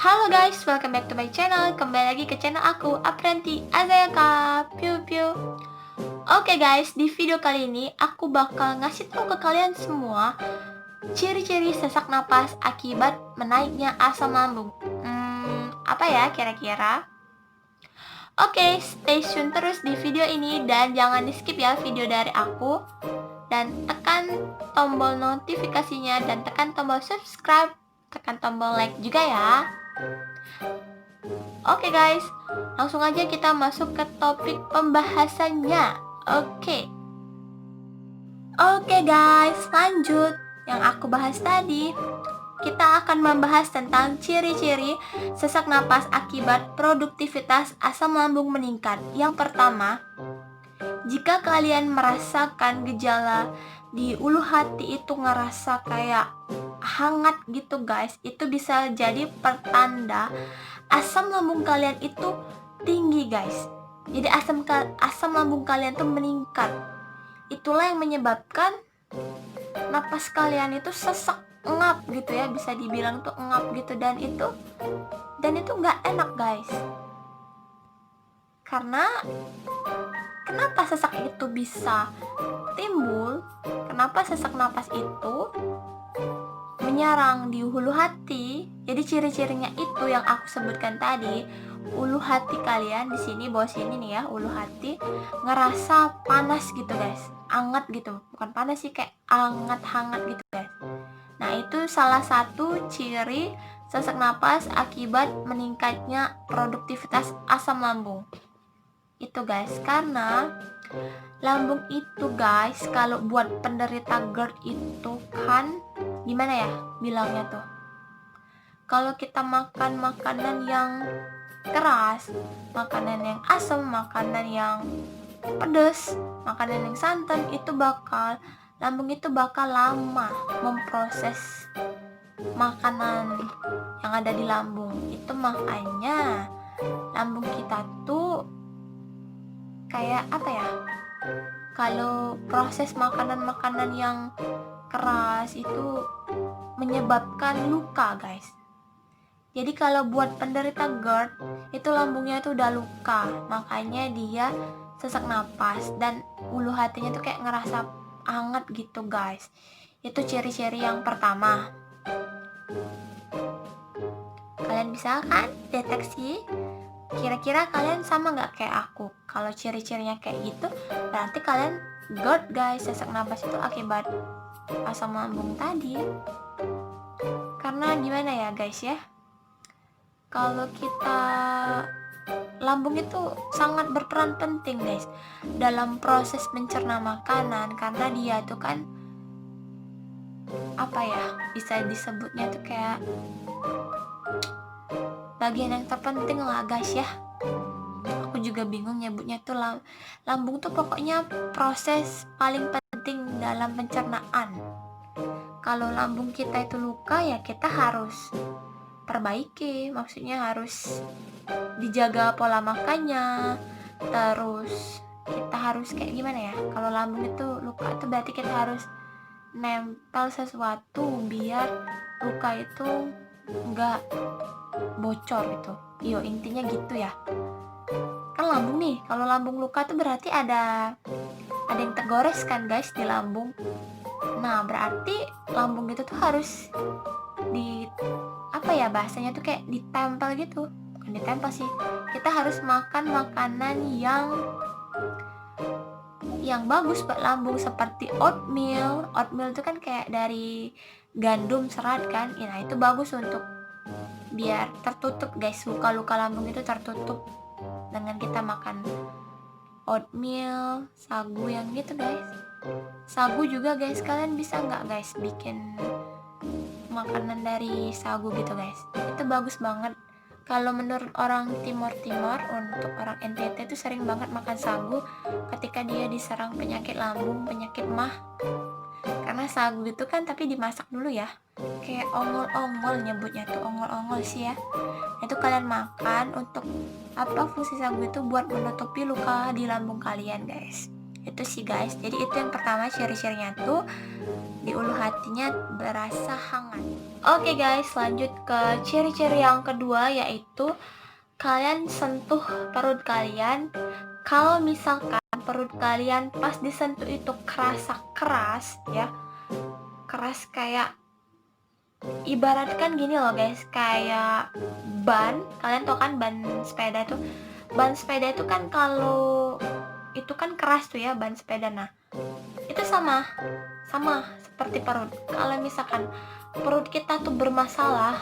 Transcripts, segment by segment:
Halo guys, welcome back to my channel. Kembali lagi ke channel aku, Apranti Azayaka. Piu piu. Oke guys, di video kali ini aku bakal ngasih tahu ke kalian semua ciri-ciri sesak napas akibat menaiknya asam lambung. Apa ya kira-kira? Oke, stay tune terus di video ini dan jangan di skip ya video dari aku. Dan tekan tombol notifikasinya dan tekan tombol subscribe, tekan tombol like juga ya. Oke guys, langsung aja kita masuk ke topik pembahasannya. Oke guys, lanjut. Yang aku bahas tadi, kita akan membahas tentang ciri-ciri sesak napas akibat produktivitas asam lambung meningkat. Yang pertama, jika kalian merasakan gejala di ulu hati itu ngerasa kayak hangat gitu guys, itu bisa jadi pertanda asam lambung kalian itu tinggi guys. Jadi asam lambung kalian tuh meningkat. Itulah yang menyebabkan napas kalian itu sesak, ngap gitu ya, bisa dibilang tuh ngap gitu, dan itu nggak enak guys. Karena kenapa sesak itu bisa timbul? Kenapa sesak napas itu menyerang di hulu hati? Jadi ciri-cirinya itu yang aku sebutkan tadi. Ulu hati kalian di sini, bawah sini nih ya, ulu hati ngerasa panas gitu guys, anget gitu, bukan panas sih, kayak hangat gitu guys. Nah itu salah satu ciri sesak napas akibat meningkatnya produktivitas asam lambung itu guys. Karena lambung itu guys, kalau buat penderita GERD itu kan gimana ya bilangnya tuh, kalau kita makan makanan yang keras, makanan yang asam, makanan yang pedas, makanan yang santan, itu lambung itu bakal lama memproses makanan yang ada di lambung. Itu makanya lambung kita tuh kayak apa ya, kalau proses makanan-makanan yang keras itu menyebabkan luka guys. Jadi kalau buat penderita GERD itu lambungnya tuh udah luka, makanya dia sesak napas dan ulu hatinya tuh kayak ngerasa anget gitu guys. Itu ciri-ciri yang pertama. Kalian bisa kan deteksi? Kira-kira kalian sama nggak kayak aku? Kalau ciri-cirinya kayak gitu, berarti kalian GERD guys. Sesak napas itu akibat asam lambung tadi. Karena gimana ya guys ya, kalau kita, lambung itu sangat berperan penting guys dalam proses mencerna makanan, karena dia tuh kan apa ya, bisa disebutnya tuh kayak bagian yang terpenting lah guys ya. Aku juga bingung nyebutnya tuh, lambung tuh pokoknya proses paling penting dalam pencernaan. Kalau lambung kita itu luka ya kita harus perbaiki, maksudnya harus dijaga pola makannya, terus kita harus kayak gimana ya, kalau lambung itu luka itu berarti kita harus nempel sesuatu biar luka itu enggak bocor gitu. Iyo intinya gitu ya. Kan lambung nih, kalau lambung luka tuh berarti ada yang tergores kan guys di lambung. Nah berarti lambung itu tuh harus di apa ya bahasanya tuh, kayak ditempel gitu, bukan ditempel sih, kita harus makan makanan yang bagus buat lambung, seperti oatmeal itu kan kayak dari gandum serat kan. Nah itu bagus untuk biar tertutup guys, luka-luka lambung itu tertutup dengan kita makan oatmeal, sagu yang gitu guys. Sagu juga guys, kalian bisa nggak guys bikin makanan dari sagu gitu guys, itu bagus banget. Kalau menurut orang Timur, untuk orang NTT itu sering banget makan sagu ketika dia diserang penyakit lambung, penyakit MAH. Karena sagu itu kan tapi dimasak dulu ya, kayak ongol-ongol nyebutnya tuh, ongol-ongol sih ya. Itu kalian makan untuk apa, fungsi sagu itu buat menutupi luka di lambung kalian guys. Itu sih guys. Jadi itu yang pertama, ciri-cirinya tuh di ulu hatinya berasa hangat. Oke guys, lanjut ke ciri-ciri yang kedua, yaitu kalian sentuh perut kalian. Kalau misalkan perut kalian pas disentuh itu kerasa keras ya, keras kayak ibaratkan gini loh guys, kayak ban. Kalian tau kan ban sepeda itu? Ban sepeda itu kan kalau itu kan keras tuh ya ban sepeda. Nah, itu sama seperti perut. Kalau misalkan perut kita tuh bermasalah,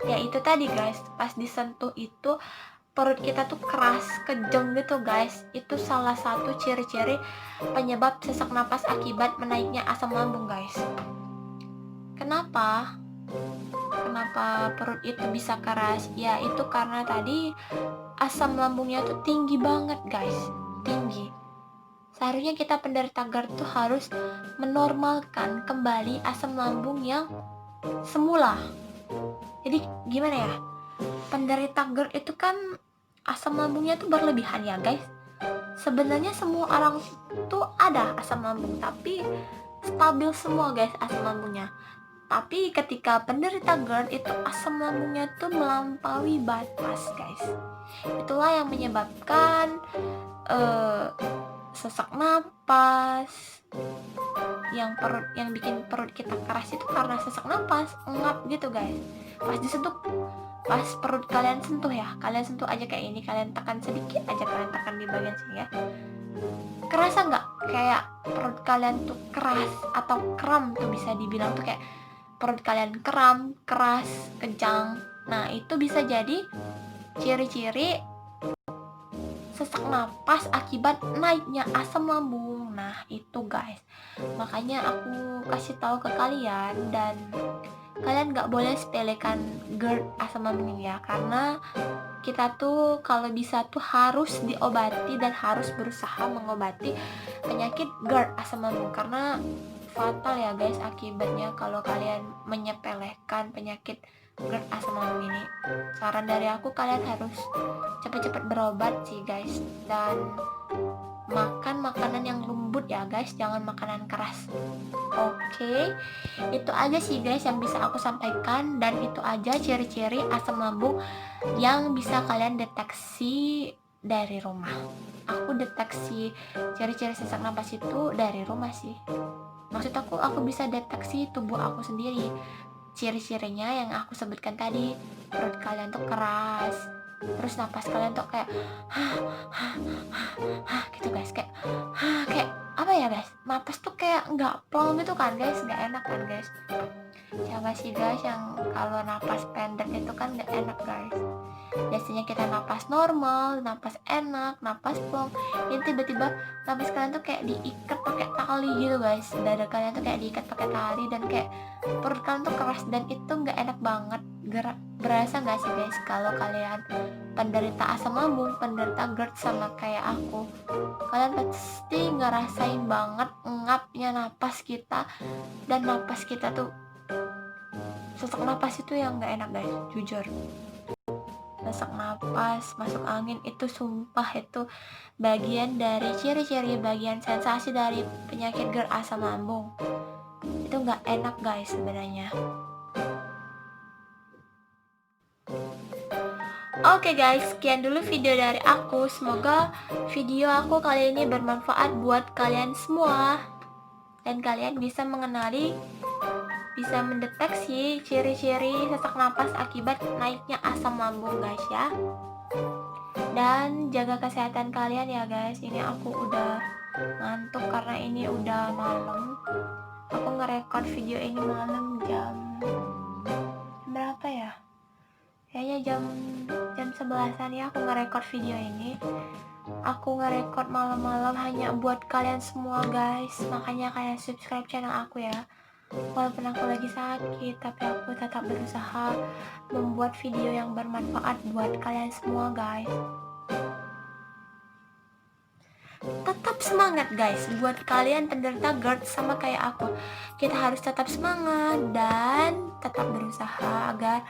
ya itu tadi guys, pas disentuh itu perut kita tuh keras, kejang gitu guys. Itu salah satu ciri-ciri penyebab sesak napas akibat menaiknya asam lambung guys. Kenapa perut itu bisa keras? Ya itu karena tadi asam lambungnya tuh tinggi banget guys, tinggi. Seharusnya kita penderita GERD tuh harus menormalkan kembali asam lambung yang semula. Jadi gimana ya, penderita GERD itu kan asam lambungnya tuh berlebihan ya guys. Sebenarnya semua orang tuh ada asam lambung, tapi stabil semua guys asam lambungnya. Tapi ketika penderita GERD itu asam lambungnya tuh melampaui batas guys. Itulah yang menyebabkan sesak napas. Yang bikin perut kita keras itu karena sesak napas, ngap gitu guys. Pas disentuh, pas perut kalian sentuh ya, kalian sentuh aja kayak ini, kalian tekan sedikit aja, kalian tekan di bagian sini ya. Kerasa nggak kayak perut kalian tuh keras atau kram tuh, bisa dibilang tuh kayak perut kalian kram, keras, kejang. Nah itu bisa jadi ciri-ciri sesak napas akibat naiknya asam lambung. Nah itu guys, makanya aku kasih tahu ke kalian, dan kalian nggak boleh sepelekan GERD asam lambung ya, karena kita tuh kalau bisa tuh harus diobati dan harus berusaha mengobati penyakit GERD asam lambung, karena fatal ya guys akibatnya kalau kalian menyepelekan penyakit GERD asam lambung ini. Saran dari aku, kalian harus cepat-cepat berobat sih guys, dan makan makanan yang lembut ya guys, jangan makanan keras. Oke, itu aja sih guys yang bisa aku sampaikan, dan itu aja ciri-ciri asam lambung yang bisa kalian deteksi dari rumah. Aku deteksi ciri-ciri sesak napas itu dari rumah sih. Maksud aku bisa deteksi tubuh aku sendiri. Ciri-cirinya yang aku sebutkan tadi, perut kalian tuh keras, terus napas kalian tuh kayak gitu guys, kayak apa ya guys, napas tuh kayak nggak plong gitu kan guys, nggak enak kan guys. Ya nggak sih guys, yang kalau napas pendek itu kan nggak enak guys. Biasanya kita napas normal, napas enak, napas plong, ini tiba-tiba napas kalian tuh kayak diikat pakai tali gitu guys. Dada kalian tuh kayak diikat pakai tali, dan kayak perut kalian tuh keras, dan itu nggak enak banget. Berasa nggak sih guys kalau kalian penderita asam lambung, penderita GERD sama kayak aku, kalian pasti ngerasain banget ngapnya napas kita, dan napas kita tuh sesak napas itu yang nggak enak guys, jujur. Sesak napas, masuk angin, itu sumpah itu bagian dari ciri-ciri, bagian sensasi dari penyakit GERD asam lambung. Itu nggak enak guys sebenarnya. Oke guys, sekian dulu video dari aku. Semoga video aku kali ini bermanfaat buat kalian semua, dan kalian bisa mendeteksi ciri-ciri sesak napas akibat naiknya asam lambung guys ya. Dan jaga kesehatan kalian ya guys. Ini aku udah ngantuk karena ini udah malam. Aku ngerekord video ini malam jam berapa ya? Kayaknya jam 11-an ya aku ngerekord video ini. Aku ngerekord malam-malam hanya buat kalian semua guys. Makanya kalian subscribe channel aku ya. Walaupun aku lagi sakit, tapi aku tetap berusaha membuat video yang bermanfaat buat kalian semua guys. Tetap semangat guys, buat kalian penderita GERD sama kayak aku. Kita harus tetap semangat dan tetap berusaha agar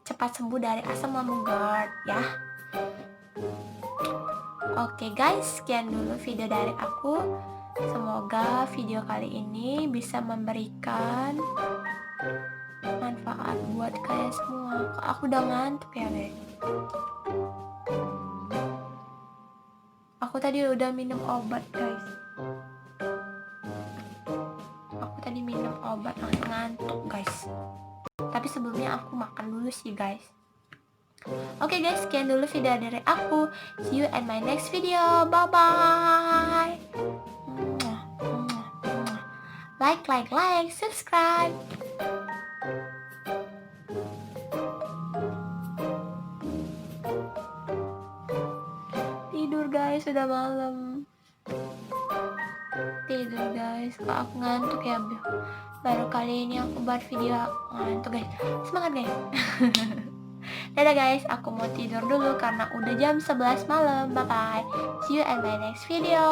cepat sembuh dari asam lambung GERD ya. Oke guys, sekian dulu video dari aku. Semoga video kali ini bisa memberikan manfaat buat kalian semua. Aku udah ngantuk ya guys. Aku tadi udah minum obat guys. Aku tadi minum obat langsung ngantuk guys. Tapi sebelumnya aku makan dulu sih guys. Oke guys, sekian dulu video dari aku. See you at my next video. Bye bye. Like, subscribe. Tidur guys, sudah malam. Tidur guys, kok aku ngantuk ya. Baru kali ini aku buat video ngantuk guys. Semangat guys. Dadah guys, aku mau tidur dulu karena udah jam 11 malam. Bye bye. See you at my next video.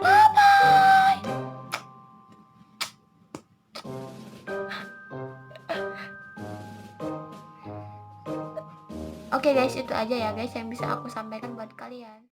Bye bye. Oke guys, itu aja ya guys yang bisa aku sampaikan buat kalian.